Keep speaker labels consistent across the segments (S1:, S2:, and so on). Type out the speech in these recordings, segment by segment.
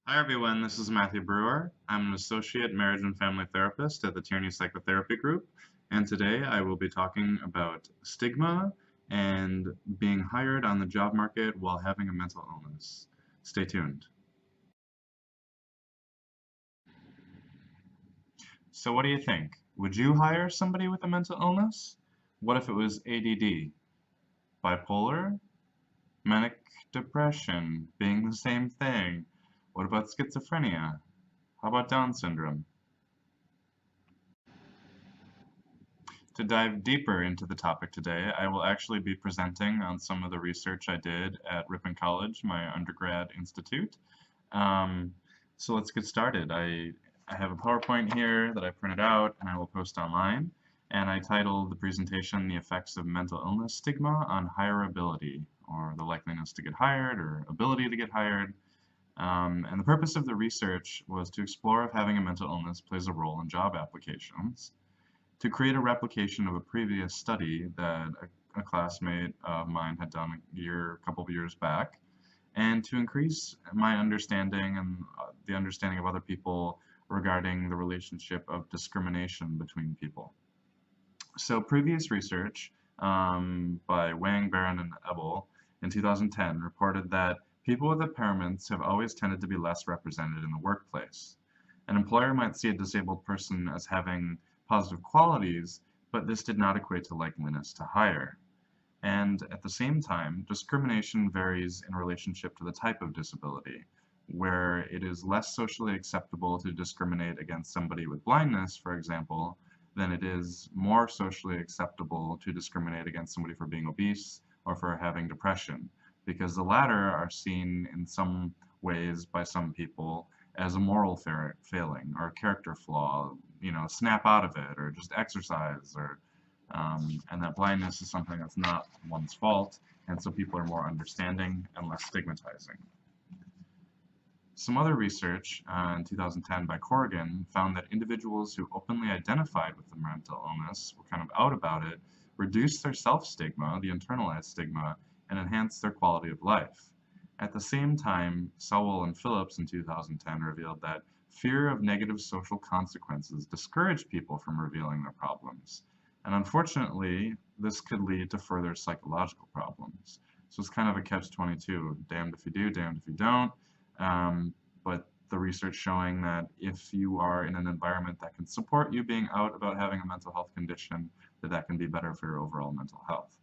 S1: Hi everyone, this is Matthew Breuer. I'm an associate marriage and family therapist at the Tierney Psychotherapy Group, and today I will be talking about stigma and being hired on the job market while having a mental illness. Stay tuned. So what do you think? Would you hire somebody with a mental illness? What if it was ADD, bipolar, manic depression, being the same thing? What about schizophrenia? How about Down syndrome? To dive deeper into the topic today, I will actually be presenting on some of the research I did at Ripon College, my undergrad institute. Um, so let's get started. I have a PowerPoint here that I printed out and I will post online. And I titled the presentation The Effects of Mental Illness Stigma on Hireability, or the likeliness to get hired or ability to get hired. And the purpose of the research was to explore if having a mental illness plays a role in job applications, to create a replication of a previous study that a classmate of mine had done a couple of years back, and to increase my understanding and the understanding of other people regarding the relationship of discrimination between people. So previous research by Wang, Behrman, and Ebel in 2010 reported that people with impairments have always tended to be less represented in the workplace. An employer might see a disabled person as having positive qualities, but this did not equate to likeliness to hire. And at the same time, discrimination varies in relationship to the type of disability, where it is less socially acceptable to discriminate against somebody with blindness, for example, than it is more socially acceptable to discriminate against somebody for being obese or for having depression, because the latter are seen in some ways by some people as a moral failing or a character flaw, snap out of it or just exercise, or and that blindness is something that's not one's fault, and so people are more understanding and less stigmatizing. Some other research in 2010 by Corrigan found that individuals who openly identified with the mental illness, were kind of out about it, reduced their self-stigma, the internalized stigma, and enhanced their quality of life. At the same time, Sowell and Phillips in 2010 revealed that fear of negative social consequences discouraged people from revealing their problems. And unfortunately, this could lead to further psychological problems. So it's kind of a catch-22, damned if you do, damned if you don't. But the research showing that if you are in an environment that can support you being out about having a mental health condition, that can be better for your overall mental health.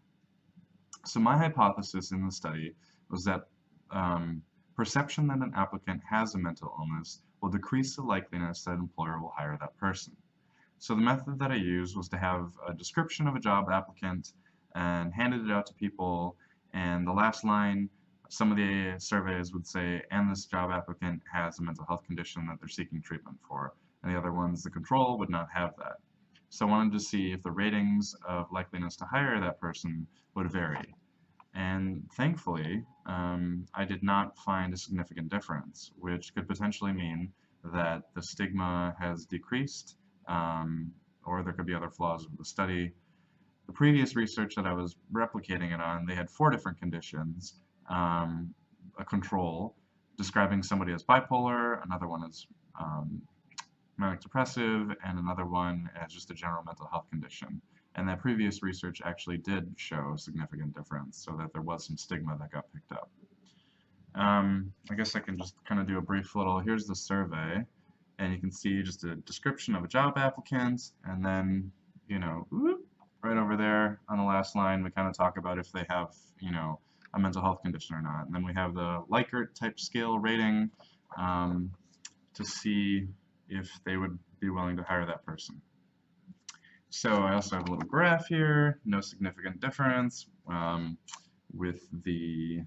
S1: So my hypothesis in the study was that perception that an applicant has a mental illness will decrease the likeliness that an employer will hire that person. So the method that I used was to have a description of a job applicant and handed it out to people, and the last line, some of the surveys would say, and this job applicant has a mental health condition that they're seeking treatment for, and the other ones, the control, would not have that. So I wanted to see if the ratings of likeliness to hire that person would vary. And thankfully, I did not find a significant difference, which could potentially mean that the stigma has decreased, or there could be other flaws with the study. The previous research that I was replicating it on, they had 4 different conditions, a control describing somebody as bipolar, another one as manic depressive, and another one as just a general mental health condition. And that previous research actually did show a significant difference, so that there was some stigma that got picked up. I guess I can just kind of do a brief little, here's the survey, and you can see just a description of a job applicant, and then, right over there on the last line, we kind of talk about if they have, a mental health condition or not. And then we have the Likert type scale rating to see if they would be willing to hire that person. So I also have a little graph here, no significant difference with the,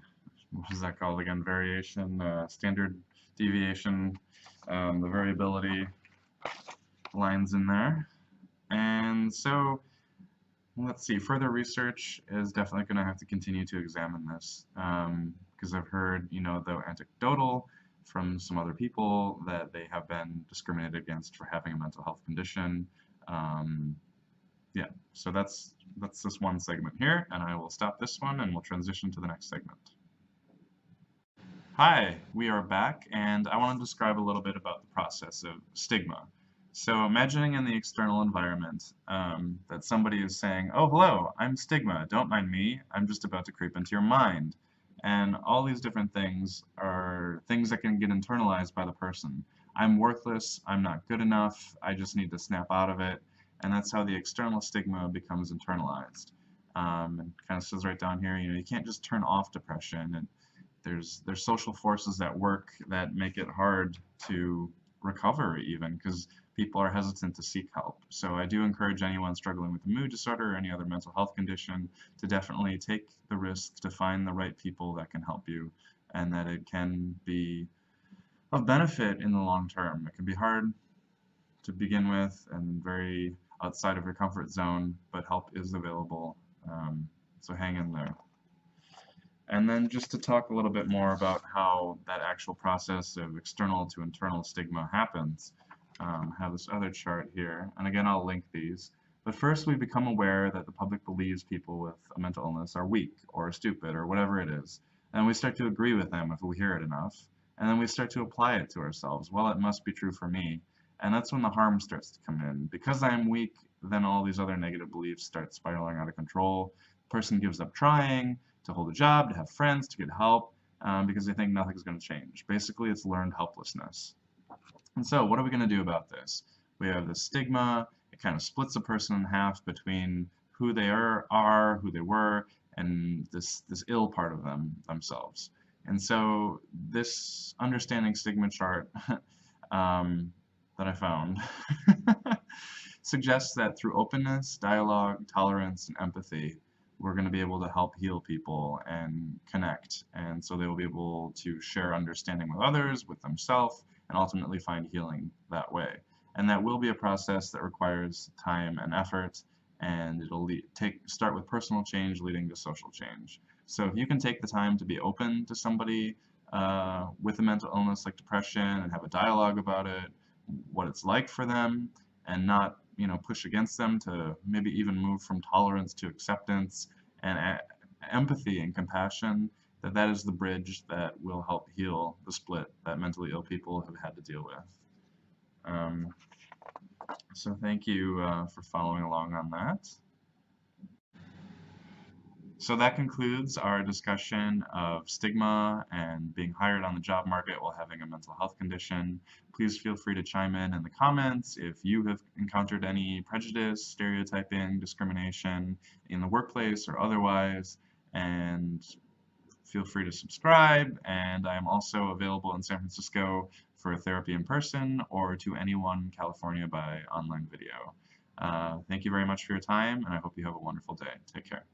S1: what is that called again, variation, standard deviation, the variability lines in there. And so let's see, further research is definitely going to have to continue to examine this, because I've heard, though anecdotal from some other people, that they have been discriminated against for having a mental health condition. Yeah, so that's this one segment here, and I will stop this one and we'll transition to the next segment. Hi, we are back, and I want to describe a little bit about the process of stigma. So, imagining in the external environment that somebody is saying, "Oh, hello, I'm Stigma, don't mind me, I'm just about to creep into your mind." And all these different things are things that can get internalized by the person. I'm worthless, I'm not good enough, I just need to snap out of it. And that's how the external stigma becomes internalized. And kind of says right down here, you can't just turn off depression. There's social forces at work that make it hard to recover even because people are hesitant to seek help. So I do encourage anyone struggling with a mood disorder or any other mental health condition to definitely take the risk to find the right people that can help you, and that it can be of benefit in the long term. It can be hard to begin with and very outside of your comfort zone, but help is available. So hang in there. And then just to talk a little bit more about how that actual process of external to internal stigma happens, have this other chart here, and again I'll link these. But first we become aware that the public believes people with a mental illness are weak or stupid or whatever it is, and we start to agree with them if we hear it enough, and then we start to apply it to ourselves. Well, it must be true for me, and that's when the harm starts to come in. Because I am weak, then all these other negative beliefs start spiraling out of control. The person gives up trying to hold a job, to have friends, to get help, because they think nothing's going to change. Basically, it's learned helplessness. And so, what are we going to do about this? We have this stigma. It kind of splits a person in half between who they are who they were, and this ill part of themselves. And so, this understanding stigma chart that I found suggests that through openness, dialogue, tolerance, and empathy, we're going to be able to help heal people and connect. And so they will be able to share understanding with others, with themselves, and ultimately find healing that way. And that will be a process that requires time and effort, and it'll start with personal change leading to social change. So if you can take the time to be open to somebody with a mental illness like depression and have a dialogue about it, what it's like for them, and not push against them to maybe even move from tolerance to acceptance and empathy and compassion, that is the bridge that will help heal the split that mentally ill people have had to deal with. So thank you for following along on that. So that concludes our discussion of stigma and being hired on the job market while having a mental health condition. Please feel free to chime in the comments if you have encountered any prejudice, stereotyping, discrimination in the workplace or otherwise, and feel free to subscribe. And I am also available in San Francisco for therapy in person or to anyone in California by online video. Thank you very much for your time, and I hope you have a wonderful day. Take care.